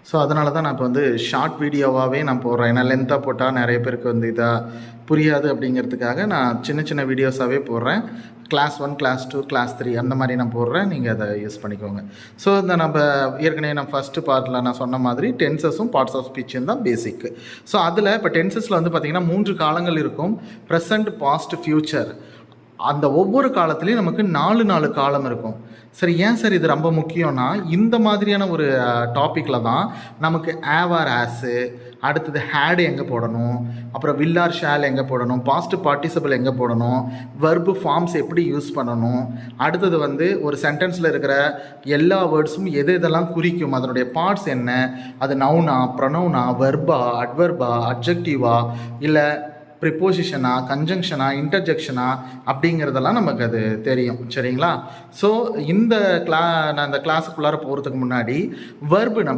So அதனால தான் நான் இப்போ வந்து ஷார்ட் வீடியோவாகவே நான் போடுறேன். ஏன்னா லென்த்தாக போட்டால் நிறைய பேருக்கு வந்து புரியாது அப்படிங்கிறதுக்காக நான் சின்ன சின்ன வீடியோஸாகவே போடுறேன். கிளாஸ் 1, கிளாஸ் 2, கிளாஸ் 3 அந்த மாதிரி நான் போடுறேன். நீங்கள் அதை யூஸ் பண்ணிக்கோங்க. ஸோ இந்த நம்ம ஏற்கனவே நான் ஃபஸ்ட்டு பார்ட்டில் நான் சொன்ன மாதிரி டென்சஸும் பார்ட்ஸ் ஆஃப் ஸ்பீச்சும் தான் பேசிக். ஸோ அதில் இப்போ டென்சஸில் வந்து பார்த்திங்கன்னா 3 காலங்கள் இருக்கும். Present, past, future. அந்த ஒவ்வொரு காலத்துலேயும் நமக்கு 4 காலம் இருக்கும். சரி, ஏன் சார் இது ரொம்ப முக்கியம்னா, இந்த மாதிரியான ஒரு டாப்பிக்கில் தான் நமக்கு ஆர் ஆஸு, அடுத்தது ஹேடு எங்கே போடணும், அப்புறம் வில் ஆர் ஷால் எங்கே போடணும், பாஸ்ட் பார்ட்டிசிபிள் எங்கே போடணும், வெர்பு ஃபார்ம்ஸ் எப்படி யூஸ் பண்ணணும், அடுத்தது வந்து ஒரு சென்டென்ஸில் இருக்கிற எல்லா வேர்ட்ஸும் எதெல்லாம் குறிக்கும், அதனுடைய பார்ட்ஸ் என்ன, அது நவுனா, ப்ரொனவுனா, வெர்பா, அட்வெர்பா, அட்ஜெக்டிவா, இல்லை ப்ரிப்போசிஷனா, கன்ஜங்ஷனா, இன்டர்ஜெக்ஷனா அப்படிங்கிறதெல்லாம் நமக்கு அது தெரியும். சரிங்களா? ஸோ நான் இந்த கிளாஸுக்குள்ளார போகிறதுக்கு முன்னாடி வெர்பு நம்ம